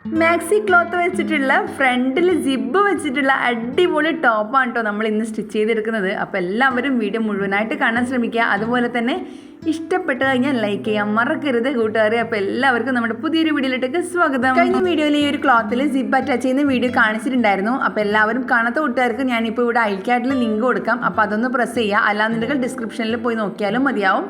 Maxi cloth വെച്ചിട്ടുള്ള ഫ്രണ്ടിൽ ജിബ് വെച്ചിട്ടുള്ള അടിപൊളി ടോപ്പാണ് കേട്ടോ നമ്മൾ ഇന്ന് സ്റ്റിച്ച് ചെയ്തെടുക്കുന്നത്. അപ്പോൾ എല്ലാവരും വീഡിയോ മുഴുവനായിട്ട് കാണാൻ ശ്രമിക്കുക. അതുപോലെ തന്നെ ഇഷ്ടപ്പെട്ട് കഴിഞ്ഞാൽ ലൈക്ക് ചെയ്യാൻ മറക്കരുത് കൂട്ടുകാരെ. അപ്പോൾ എല്ലാവർക്കും നമ്മുടെ പുതിയൊരു വീഡിയോയിലേക്ക് സ്വാഗതം. കഴിഞ്ഞ വീഡിയോയിൽ ഈ ഒരു ക്ലോത്തിൽ ജിബ് അറ്റാച്ച് ചെയ്യുന്ന വീഡിയോ കാണിച്ചിട്ടുണ്ടായിരുന്നു. അപ്പോൾ എല്ലാവരും കാണാത്ത കൂട്ടുകാർക്ക് ഞാനിപ്പോൾ ഇവിടെ ഐക്കാർഡിൽ ലിങ്ക് കൊടുക്കാം. അപ്പോൾ അതൊന്ന് പ്രസ് ചെയ്യുക. അല്ലാന്നുണ്ടെങ്കിൽ ഡിസ്ക്രിപ്ഷനിൽ പോയി നോക്കിയാലും മതിയാവും.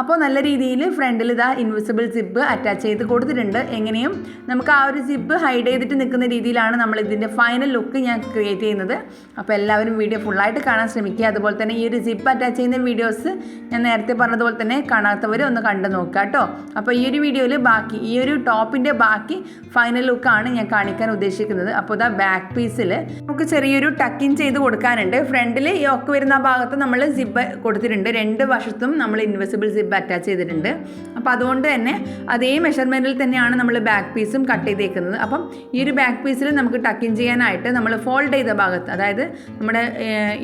അപ്പോൾ നല്ല രീതിയിൽ ഫ്രണ്ടിൽ ഇതാ ഇൻവിസിബിൾ ജിബ് അറ്റാച്ച് ചെയ്ത് കൊടുത്തിട്ടുണ്ട്. എങ്ങനെയും നമുക്ക് ആ ഒരു ജിബ് ഹൈഡ് ചെയ്തിട്ട് നിൽക്കുന്ന രീതിയിലാണ് നമ്മൾ ഇതിൻ്റെ ഫൈനൽ ലുക്ക് ഞാൻ ക്രിയേറ്റ് ചെയ്യുന്നത്. അപ്പോൾ എല്ലാവരും വീഡിയോ ഫുള്ളായിട്ട് കാണാൻ ശ്രമിക്കുക. അതുപോലെ തന്നെ ഈ ഒരു ജിബ് അറ്റാച്ച് ചെയ്യുന്ന വീഡിയോസ് ഞാൻ നേരത്തെ പറഞ്ഞതുപോലെ തന്നെ കാണാത്തവർ ഒന്ന് കണ്ടു നോക്കുക കേട്ടോ. അപ്പോൾ ഈ ഒരു വീഡിയോയിൽ ബാക്കി ഈ ഒരു ടോപ്പിൻ്റെ ബാക്കി ഫൈനൽ ലുക്കാണ് ഞാൻ കാണിക്കാൻ ഉദ്ദേശിക്കുന്നത്. അപ്പോൾ ഇതാ ബാക്ക് പീസിൽ നമുക്ക് ചെറിയൊരു ടക്കിൻ ചെയ്ത് കൊടുക്കാനുണ്ട്. ഫ്രണ്ടിൽ യോക്ക് വരുന്ന ഭാഗത്ത് നമ്മൾ ജിബ് കൊടുത്തിട്ടുണ്ട്. രണ്ട് വശത്തും നമ്മൾ ഇൻവിസിബിൾ ജിബ് അറ്റാച്ച് ചെയ്തിട്ടുണ്ട്. അപ്പോൾ അതുകൊണ്ട് തന്നെ അതേ മെഷർമെൻറ്റിൽ തന്നെയാണ് നമ്മൾ ബാക്ക് പീസും കട്ട് ചെയ്തേക്കുന്നത്. അപ്പം ഈ ഒരു ബാക്ക് പീസിൽ നമുക്ക് ടക്കിൻ ചെയ്യാനായിട്ട് നമ്മൾ ഫോൾഡ് ചെയ്ത ഭാഗത്ത്, അതായത് നമ്മുടെ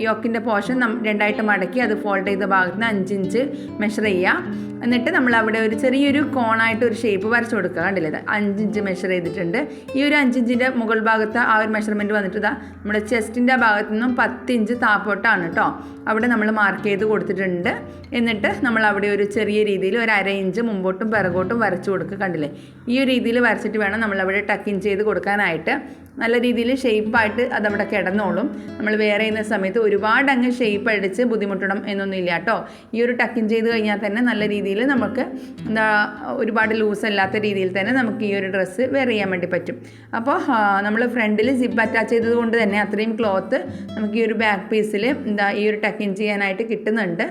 യോക്കിൻ്റെ പോർഷൻ രണ്ടായിട്ട് മടക്കി അത് ഫോൾഡ് ചെയ്ത ഭാഗത്ത് നിന്ന് 5 ഇഞ്ച് മെഷർ ചെയ്യുക. എന്നിട്ട് നമ്മൾ അവിടെ ഒരു ചെറിയൊരു കോണായിട്ട് ഒരു ഷേപ്പ് വരച്ചു കൊടുക്കുക. കണ്ടില്ലേ, 5 ഇഞ്ച് മെഷർ ചെയ്തിട്ടുണ്ട്. ഈ ഒരു 5 ഇഞ്ചിൻ്റെ മുകൾ ഭാഗത്ത് ആ ഒരു മെഷർമെൻറ്റ് വന്നിട്ട് ഇതാ നമ്മുടെ ചെസ്റ്റിൻ്റെ ഭാഗത്തു നിന്നും 10 ഇഞ്ച് താപ്പോട്ടാണ് കേട്ടോ അവിടെ നമ്മൾ മാർക്ക് ചെയ്ത് കൊടുത്തിട്ടുണ്ട്. എന്നിട്ട് നമ്മൾ അവിടെ ഒരു ചെറിയ രീതിയിൽ ഒരു 1/2 ഇഞ്ച് മുമ്പോട്ടും പിറകോട്ടും വരച്ചു കൊടുക്കുക. കണ്ടില്ലേ, ഈ ഒരു രീതിയിൽ വരച്ചിട്ട് വേണം നമ്മളവിടെ ടക്കിൻ ചെയ്ത് കൊടുക്കാനായിട്ട്. നല്ല രീതിയിൽ ഷേപ്പായിട്ട് അതവിടെ കിടന്നോളും. നമ്മൾ വേറെ ചെയ്യുന്ന സമയത്ത് ഒരുപാട് അങ്ങ് ഷേപ്പ് അടിച്ച് ബുദ്ധിമുട്ടണം എന്നൊന്നുമില്ല കേട്ടോ. ഈ ഒരു ടക്കിൻ ചെയ്ത് കഴിഞ്ഞാൽ തന്നെ നല്ല രീതിയിൽ നമുക്ക് ഒരുപാട് ലൂസ് അല്ലാത്ത രീതിയിൽ തന്നെ നമുക്ക് ഈ ഒരു ഡ്രസ്സ് വെയർ ചെയ്യാൻ വേണ്ടി പറ്റും. അപ്പോൾ നമ്മൾ ഫ്രണ്ടിൽ ജിപ്പ് അറ്റാച്ച് ചെയ്തത് കൊണ്ട് തന്നെ അത്രയും ക്ലോത്ത് നമുക്ക് ഈ ഒരു ബാക്ക് പീസിൽ ഈ ഒരു ടക്കിൻ ചെയ്യാനായിട്ട് കിട്ടുന്നുണ്ട്.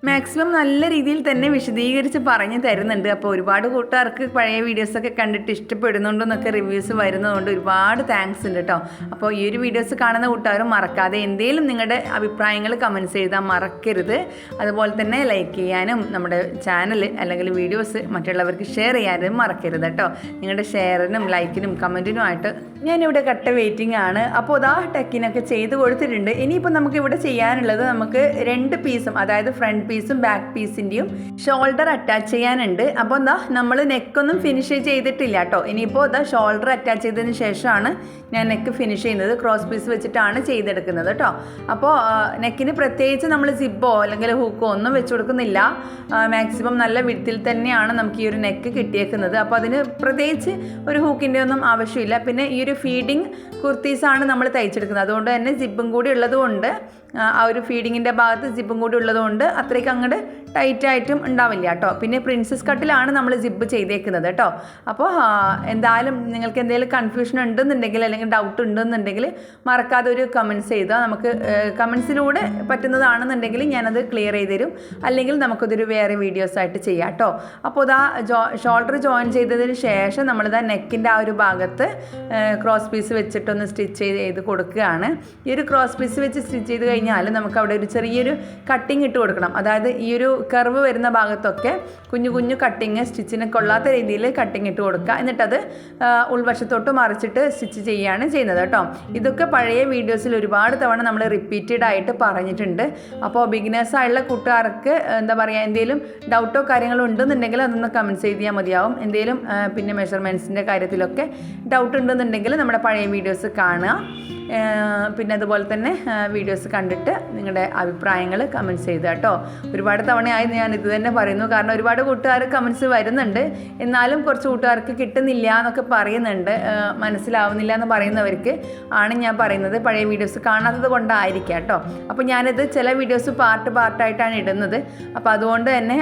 മാക്സിമം നല്ല രീതിയിൽ തന്നെ വിശദീകരിച്ച് പറഞ്ഞു തരുന്നുണ്ട്. അപ്പോൾ ഒരുപാട് കൂട്ടുകാർക്ക് പഴയ വീഡിയോസൊക്കെ കണ്ടിട്ട് ഇഷ്ടപ്പെടുന്നുണ്ടെന്നൊക്കെ റിവ്യൂസ് വരുന്നതുകൊണ്ട് ഒരുപാട് താങ്ക്സ് ഉണ്ട് കേട്ടോ. അപ്പോൾ ഈ ഒരു വീഡിയോസ് കാണുന്ന കൂട്ടുകാരും മറക്കാതെ എന്തെങ്കിലും നിങ്ങളുടെ അഭിപ്രായങ്ങൾ കമൻറ്റ്സ് എഴുതാൻ മറക്കരുത്. അതുപോലെ തന്നെ ലൈക്ക് ചെയ്യാനും നമ്മുടെ ചാനൽ അല്ലെങ്കിൽ വീഡിയോസ് മറ്റുള്ളവർക്ക് ഷെയർ ചെയ്യാനും മറക്കരുത് കേട്ടോ. നിങ്ങളുടെ ഷെയറിനും ലൈക്കിനും കമൻറ്റിനുമായിട്ട് ഞാനിവിടെ കട്ട വെയിറ്റിംഗ് ആണ്. അപ്പോൾ ഇതാ ടെക്കിനൊക്കെ ചെയ്ത് കൊടുത്തിട്ടുണ്ട്. ഇനിയിപ്പോൾ നമുക്കിവിടെ ചെയ്യാനുള്ളത് നമുക്ക് 2 പീസും, അതായത് ഫ്രണ്ട് പീസും ബാക്ക് പീസിൻ്റെയും ഷോൾഡർ അറ്റാച്ച് ചെയ്യാനുണ്ട്. അപ്പോൾ എന്താ നമ്മൾ നെക്കൊന്നും ഫിനിഷ് ചെയ്തിട്ടില്ല കേട്ടോ. ഇനിയിപ്പോൾ ഇതാ ഷോൾഡർ അറ്റാച്ച് ചെയ്തതിന് ശേഷമാണ് ഞാൻ നെക്ക് ഫിനിഷ് ചെയ്യുന്നത്. ക്രോസ് പീസ് വെച്ചിട്ടാണ് ചെയ്തെടുക്കുന്നത് കേട്ടോ. അപ്പോൾ നെക്കിന് പ്രത്യേകിച്ച് നമ്മൾ സിബ്ബോ അല്ലെങ്കിൽ ഹൂക്കോ ഒന്നും വെച്ച് കൊടുക്കുന്നില്ല. മാക്സിമം നല്ല വിഡ്ത്തിൽ തന്നെയാണ് നമുക്ക് ഈ ഒരു നെക്ക് കിട്ടിയേക്കുന്നത്. അപ്പോൾ അതിന് പ്രത്യേകിച്ച് ഒരു ഹൂക്കിൻ്റെ ഒന്നും ആവശ്യമില്ല. പിന്നെ ഈ ഒരു ഫീഡിങ് കുർത്തീസാണ് നമ്മൾ തയ്ച്ചെടുക്കുന്നത്. അതുകൊണ്ട് തന്നെ സിബും കൂടി ഉള്ളതുകൊണ്ട് ആ ഒരു ഫീഡിങ്ങിൻ്റെ ഭാഗത്ത് ജിബും കൂടി ഉള്ളതുകൊണ്ട് അത്രയ്ക്ക് അങ്ങോട്ട് ടൈറ്റായിട്ടും ഉണ്ടാവില്ല കേട്ടോ. പിന്നെ പ്രിൻസസ് കട്ടിലാണ് നമ്മൾ ജിബ് ചെയ്തേക്കുന്നത് കേട്ടോ. അപ്പോൾ എന്തായാലും നിങ്ങൾക്ക് എന്തെങ്കിലും കൺഫ്യൂഷൻ ഉണ്ടെന്നുണ്ടെങ്കിൽ അല്ലെങ്കിൽ ഡൗട്ട് ഉണ്ടെന്നുണ്ടെങ്കിൽ മറക്കാതെ ഒരു കമൻറ്റ്സ് ചെയ്താൽ നമുക്ക് കമൻറ്റ്സിലൂടെ പറ്റുന്നതാണെന്നുണ്ടെങ്കിൽ ഞാനത് ക്ലിയർ ചെയ്ത് തരും. അല്ലെങ്കിൽ നമുക്കതൊരു വേറെ വീഡിയോസായിട്ട് ചെയ്യാം കേട്ടോ. അപ്പോൾ ഇതാ ഷോൾഡർ ജോയിൻ ചെയ്തതിന് ശേഷം നമ്മളിതാ നെക്കിൻ്റെ ആ ഒരു ഭാഗത്ത് ക്രോസ് പീസ് വെച്ചിട്ടൊന്ന് സ്റ്റിച്ച് ചെയ്ത് കൊടുക്കുകയാണ്. ഈ ഒരു ക്രോസ് പീസ് വെച്ച് സ്റ്റിച്ച് ചെയ്ത് കഴിഞ്ഞാൽ നമുക്ക് അവിടെ ഒരു ചെറിയൊരു കട്ടിങ് ഇട്ട് കൊടുക്കണം. അതായത് ഈ ഒരു കർവ് വരുന്ന ഭാഗത്തൊക്കെ കുഞ്ഞു കുഞ്ഞു കട്ടിങ്, സ്റ്റിച്ചിന് കൊള്ളാത്ത രീതിയിൽ കട്ടിങ് ഇട്ട് കൊടുക്കുക. എന്നിട്ടത് ഉൾവശത്തോട്ട് മറിച്ചിട്ട് സ്റ്റിച്ച് ചെയ്യുകയാണ് ചെയ്യുന്നത് കേട്ടോ. ഇതൊക്കെ പഴയ വീഡിയോസിൽ ഒരുപാട് തവണ നമ്മൾ റിപ്പീറ്റഡ് ആയിട്ട് പറഞ്ഞിട്ടുണ്ട്. അപ്പോൾ ബിഗിനേഴ്സായുള്ള കൂട്ടുകാർക്ക് എന്താ പറയുക, എന്തെങ്കിലും ഡൗട്ടോ കാര്യങ്ങളോ ഉണ്ടെന്നുണ്ടെങ്കിൽ അതൊന്ന് കമൻറ്റ്സ് ചെയ്താൽ മതിയാവും. എന്തെങ്കിലും പിന്നെ മെഷർമെൻറ്റ്സിൻ്റെ കാര്യത്തിലൊക്കെ ഡൗട്ട് ഉണ്ടെന്നുണ്ടെങ്കിൽ നമ്മുടെ പഴയ വീഡിയോസ് കാണുക. പിന്നെ അതുപോലെ തന്നെ വീഡിയോസ് കണ്ടിട്ട് നിങ്ങളുടെ അഭിപ്രായങ്ങൾ കമൻറ്റ്സ് ചെയ്ത് കേട്ടോ. ഒരുപാട് തവണയായി ഞാൻ ഇത് തന്നെ പറയുന്നു. കാരണം ഒരുപാട് കൂട്ടുകാർ കമൻറ്റ്സ് വരുന്നുണ്ട്. എന്നാലും കുറച്ച് കൂട്ടുകാർക്ക് കിട്ടുന്നില്ല എന്നൊക്കെ പറയുന്നുണ്ട്. മനസ്സിലാവുന്നില്ല എന്ന് പറയുന്നവർക്ക് ആണ് ഞാൻ പറയുന്നത് പഴയ വീഡിയോസ് കാണാത്തത് കൊണ്ടായിരിക്കാം കേട്ടോ. അപ്പോൾ ഞാനിത് ചില വീഡിയോസ് പാർട്ടായിട്ടാണ് ഇടുന്നത്. അപ്പോൾ അതുകൊണ്ട് തന്നെ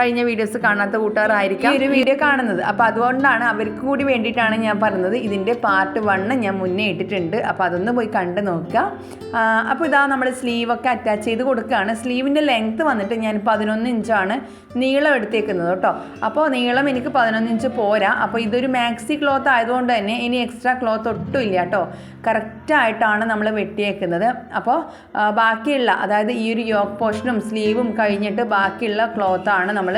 കഴിഞ്ഞ വീഡിയോസ് കാണാത്ത കൂട്ടുകാരായിരിക്കാം ഒരു വീഡിയോ കാണുന്നത്. അപ്പോൾ അതുകൊണ്ടാണ് അവർക്ക് കൂടി വേണ്ടിയിട്ടാണ് ഞാൻ പറയുന്നത്. ഇതിൻ്റെ പാർട്ട് 1 ഞാൻ മുന്നേ ഇട്ടിട്ടുണ്ട്. അപ്പോൾ അതൊന്ന് പോയി കണ്ട് നോക്കുക. അപ്പോൾ ഇതാ നമ്മൾ സ്ലീവൊക്കെ അറ്റാച്ച് ചെയ്ത് കൊടുക്കുകയാണ്. സ്ലീവിൻ്റെ ലെങ്ത്ത് വന്നിട്ട് ഞാൻ 11 ഇഞ്ചാണ് നീളം എടുത്തേക്കുന്നത് കേട്ടോ. അപ്പോൾ നീളം എനിക്ക് 11 ഇഞ്ച് പോരാ. അപ്പോൾ ഇതൊരു മാക്സി ക്ലോത്ത് ആയതുകൊണ്ട് തന്നെ ഇനി എക്സ്ട്രാ ക്ലോത്ത് ഒട്ടും ഇല്ല കേട്ടോ. കറക്റ്റായിട്ടാണ് നമ്മൾ വെട്ടിയേക്കുന്നത്. അപ്പോൾ ബാക്കിയുള്ള, അതായത് ഈ ഒരു യോക്ക് പോർഷനും സ്ലീവും കഴിഞ്ഞിട്ട് ബാക്കിയുള്ള ക്ലോത്താണ് നമ്മൾ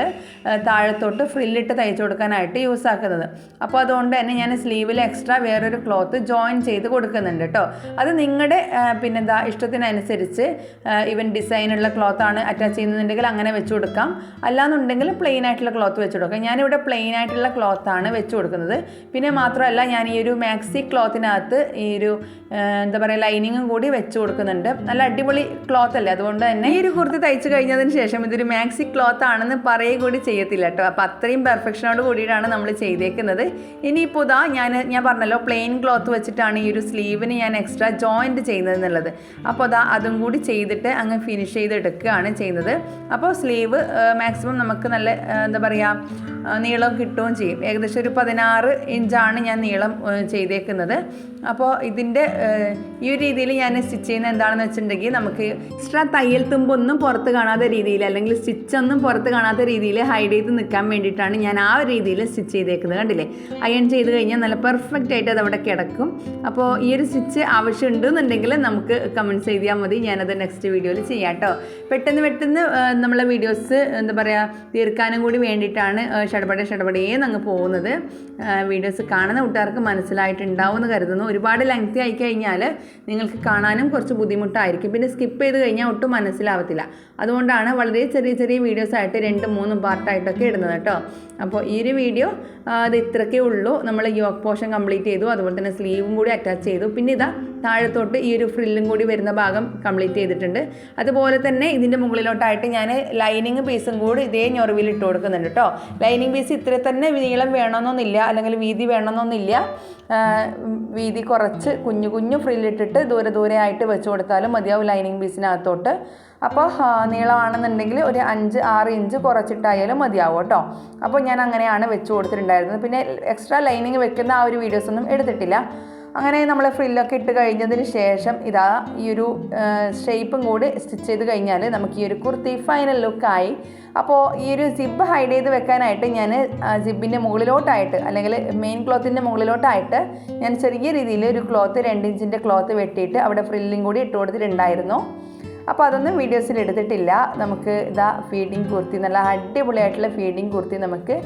താഴത്തോട്ട് ഫ്രില്ലിട്ട് തയ്ച്ചു കൊടുക്കാനായിട്ട് യൂസ് ആക്കുന്നത്. അപ്പോൾ അതുകൊണ്ട് തന്നെ ഞാൻ സ്ലീവിൽ എക്സ്ട്രാ വേറൊരു ക്ലോത്ത് ജോയിൻ ചെയ്ത് കൊടുക്കുന്നുണ്ട് കേട്ടോ. അത് നിങ്ങളുടെ പിന്നെന്താ ഇഷ്ടത്തിനനുസരിച്ച് അനുസരിച്ച് ഈവൻ ഡിസൈനുള്ള ക്ലോത്താണ് അറ്റാച്ച് ചെയ്യുന്നുണ്ടെങ്കിൽ അങ്ങനെ വെച്ച് കൊടുക്കാം. അല്ലാന്നുണ്ടെങ്കിൽ പ്ലെയിൻ ആയിട്ടുള്ള ക്ലോത്ത് വെച്ച് കൊടുക്കാം. ഞാനിവിടെ പ്ലെയിൻ ആയിട്ടുള്ള ക്ലോത്താണ് വെച്ച് കൊടുക്കുന്നത്. പിന്നെ മാത്രമല്ല ഞാൻ ഈ ഒരു മാക്സി ക്ലോത്തിനകത്ത് ഈ ഒരു എന്താ പറയുക ലൈനിങ്ങും കൂടി വെച്ച് കൊടുക്കുന്നുണ്ട്. നല്ല അടിപൊളി ക്ലോത്ത് അല്ലേ, അതുകൊണ്ട് തന്നെ ഈ ഒരു കുർത്തി തയ്ച്ച് കഴിഞ്ഞതിന് ശേഷം ഇതൊരു മാക്സി ക്ലോത്ത് ആണെന്ന് പറയുക കൂടി ചെയ്യത്തില്ല കേട്ടോ. അപ്പോൾ അത്രയും പെർഫെക്ഷനോട് കൂടിയിട്ടാണ് നമ്മൾ ചെയ്തേക്കുന്നത്. ഇനിയിപ്പോൾ ഇതാ ഞാൻ പറഞ്ഞല്ലോ പ്ലെയിൻ ക്ലോത്ത് വെച്ചിട്ടാണ് ഈ ഒരു സ്ലീവിന് ഞാൻ എക്സ്ട്രാ ജോയിൻറ്റ് ചെയ്യുന്നത് എന്നുള്ളത്. അപ്പോൾ അതാ അതും കൂടി ചെയ്തിട്ട് അങ്ങ് ഫിനിഷ് ചെയ്തെടുക്കുകയാണ് ചെയ്യുന്നത്. അപ്പോൾ സ്ലീവ് മാക്സിമം നമുക്ക് നല്ല എന്താ പറയുക നീളം കിട്ടുകയും ചെയ്യും. ഏകദേശം ഒരു 16 ഇഞ്ചാണ് ഞാൻ നീളം ചെയ്തേക്കുന്നത്. അപ്പോൾ ഇതിൻ്റെ ഈ ഒരു രീതിയിൽ ഞാൻ സ്റ്റിച്ച് ചെയ്യുന്നത് എന്താണെന്ന് വെച്ചിട്ടുണ്ടെങ്കിൽ നമുക്ക് എക്സ്ട്രാ തയ്യൽ തുമ്പൊന്നും പുറത്ത് കാണാത്ത രീതിയിൽ അല്ലെങ്കിൽ സ്റ്റിച്ചൊന്നും പുറത്ത് കാണാത്ത രീതിയിൽ ഹൈഡ് ചെയ്ത് നിൽക്കാൻ വേണ്ടിയിട്ടാണ് ഞാൻ ആ ഒരു രീതിയിൽ സ്റ്റിച്ച് ചെയ്തേക്കുന്നത്. കണ്ടില്ലേ, അയൺ ചെയ്ത് കഴിഞ്ഞാൽ നല്ല പെർഫെക്റ്റ് ആയിട്ട് അത് അവിടെ കിടക്കും. അപ്പോൾ ഈ ഒരു സ്റ്റിച്ച് ആവശ്യമുണ്ടെന്നുണ്ടെങ്കിൽ നമുക്ക് കമൻറ്റ്സ് ചെയ്താൽ മതി, ഞാനത് നെക്സ്റ്റ് വീഡിയോയിൽ ചെയ്യാം കേട്ടോ. പെട്ടെന്ന് നമ്മളെ വീഡിയോസ് എന്താ പറയുക തീർക്കാനും കൂടി വേണ്ടിയിട്ടാണ് ഷടപടേന്ന് അങ്ങ് പോകുന്നത്. വീഡിയോസ് കാണുന്ന കൂട്ടുകാർക്ക് മനസ്സിലായിട്ടുണ്ടാവും എന്ന് കരുതുന്നു. ഒരുപാട് ലെങ്തി ആയി കഴിഞ്ഞാൽ നിങ്ങൾക്ക് കാണാനും കുറച്ച് ബുദ്ധിമുട്ടായിരിക്കും. പിന്നെ സ്കിപ്പ് ചെയ്ത് കഴിഞ്ഞാൽ ഒട്ടും മനസ്സിലാവത്തില്ല. അതുകൊണ്ടാണ് വളരെ ചെറിയ വീഡിയോസ് ആയിട്ട് 2-3 പാർട്ടായിട്ടൊക്കെ ഇടുന്നത് കേട്ടോ. അപ്പോൾ ഈ ഒരു വീഡിയോ അത് ഇത്രയൊക്കെ ഉള്ളൂ. നമ്മൾ യോക്ക് പോർഷൻ കംപ്ലീറ്റ് ചെയ്തു, അതുപോലെ തന്നെ സ്ലീവും കൂടി അറ്റാച്ച് ചെയ്തു. പിന്നെ ഇതാ താഴത്തോട്ട് ഈ ഒരു ഫ്രില്ലും കൂടി വരുന്ന ഭാഗം കംപ്ലീറ്റ് ചെയ്തിട്ടുണ്ട്. അതുപോലെ തന്നെ ഇതിൻ്റെ മുകളിലോട്ടായിട്ട് ഞാൻ ലൈനിങ് പീസും കൂടി ഇതേ ഞൊറിവിൽ ഇട്ട് കൊടുക്കുന്നുണ്ട് കേട്ടോ. ലൈനിങ് പീസ് ഇത്ര തന്നെ നീളം വേണമെന്നൊന്നുമില്ല, അല്ലെങ്കിൽ വീതി വേണമെന്നൊന്നുമില്ല. വീതി കുറച്ച് കുഞ്ഞു ഫ്രില്ലിട്ടിട്ട് ദൂരെ ആയിട്ട് വെച്ച് കൊടുത്താലും മതിയാവും ലൈനിങ് പീസിനകത്തോട്ട്. അപ്പോൾ നീളമാണെന്നുണ്ടെങ്കിൽ ഒരു 5-6 ഇഞ്ച് കുറച്ചിട്ടായാലും മതിയാവും കേട്ടോ. അപ്പോൾ ഞാൻ അങ്ങനെയാണ് വെച്ച് കൊടുത്തിട്ടുണ്ടായിരുന്നത്. പിന്നെ എക്സ്ട്രാ ലൈനിങ് വെക്കുന്ന ആ ഒരു വീഡിയോസൊന്നും എടുത്തിട്ടില്ല. അങ്ങനെ നമ്മൾ ഫ്രില്ലൊക്കെ ഇട്ട് കഴിഞ്ഞതിന് ശേഷം ഇതാ ഈ ഒരു ഷേപ്പും കൂടി സ്റ്റിച്ച് ചെയ്ത് കഴിഞ്ഞാൽ നമുക്ക് ഈ ഒരു കുർത്തി ഫൈനൽ ലുക്കായി. അപ്പോൾ ഈ ഒരു സിബ് ഹൈഡ് ചെയ്ത് വെക്കാനായിട്ട് ഞാൻ സിബിൻ്റെ മുകളിലോട്ടായിട്ട് അല്ലെങ്കിൽ മെയിൻ ക്ലോത്തിൻ്റെ മുകളിലോട്ടായിട്ട് ഞാൻ ചെറിയ രീതിയിൽ ഒരു ക്ലോത്ത് 2 ഇഞ്ചിൻ്റെ ക്ലോത്ത് വെട്ടിയിട്ട് അവിടെ ഫ്രില്ലും കൂടി ഇട്ട് കൊടുത്തിട്ടുണ്ടായിരുന്നു. അപ്പോൾ അതൊന്നും വീഡിയോസിൽ എടുത്തിട്ടില്ല. നമുക്ക് ഇതാ ഫീഡിങ് കുർത്തി, നല്ല അടിപൊളിയായിട്ടുള്ള ഫീഡിങ് കുർത്തി നമുക്ക്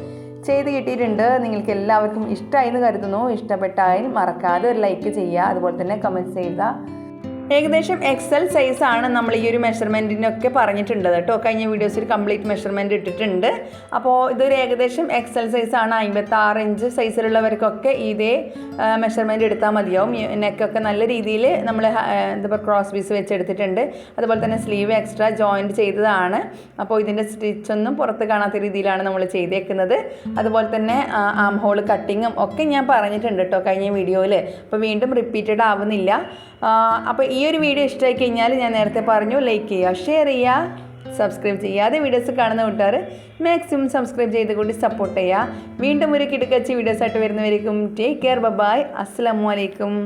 ചെയ്ത് കിട്ടിയിട്ടുണ്ട്. നിങ്ങൾക്ക് എല്ലാവർക്കും ഇഷ്ടമായി എന്ന് കരുതുന്നു. ഇഷ്ടപ്പെട്ടാൽ മറക്കാതെ ഒരു ലൈക്ക് ചെയ്യുക, അതുപോലെ തന്നെ കമൻറ്റ്സ് ചെയ്യുക. ഏകദേശം XL സൈസാണ് നമ്മൾ ഈ ഒരു മെഷർമെൻറ്റിനൊക്കെ പറഞ്ഞിട്ടുള്ളത് കേട്ടോ. കഴിഞ്ഞ വീഡിയോസിൽ കംപ്ലീറ്റ് മെഷർമെൻറ്റ് ഇട്ടിട്ടുണ്ട്. അപ്പോൾ ഇതൊരു ഏകദേശം XL സൈസാണ്. 56 ഇഞ്ച് സൈസിലുള്ളവർക്കൊക്കെ ഇതേ മെഷർമെൻറ്റ് എടുത്താൽ മതിയാവും. നെക്കൊക്കെ നല്ല രീതിയിൽ നമ്മൾ എന്താ പറയുക ക്രോസ് പീസ് വെച്ചെടുത്തിട്ടുണ്ട്. അതുപോലെ തന്നെ സ്ലീവ് എക്സ്ട്രാ ജോയിൻറ്റ് ചെയ്തതാണ്. അപ്പോൾ ഇതിൻ്റെ സ്റ്റിച്ചൊന്നും പുറത്ത് കാണാത്ത രീതിയിലാണ് നമ്മൾ ചെയ്തേക്കുന്നത്. അതുപോലെ തന്നെ ആം ഹോൾ കട്ടിങ്ങും ഒക്കെ ഞാൻ പറഞ്ഞിട്ടുണ്ട് കേട്ടോ കഴിഞ്ഞ വീഡിയോയിൽ. അപ്പോൾ വീണ്ടും റിപ്പീറ്റഡ് ആവുന്നില്ല. അപ്പോൾ ഈ ഒരു വീഡിയോ ഇഷ്ടമായി കഴിഞ്ഞാൽ ഞാൻ നേരത്തെ പറഞ്ഞു ലൈക്ക് ചെയ്യുക, ഷെയർ ചെയ്യുക, സബ്സ്ക്രൈബ് ചെയ്യാതെ വീഡിയോസ് കാണുന്ന കൂട്ടുകാർ മാക്സിമം സബ്സ്ക്രൈബ് ചെയ്ത് കൂടി സപ്പോർട്ട് ചെയ്യുക. വീണ്ടും ഒരു കിടക്കച്ചി വീഡിയോസായിട്ട് വരുന്നവരേക്കും ടേക്ക് കെയർ, ബൈ, അസ്സലാമു അലൈക്കും.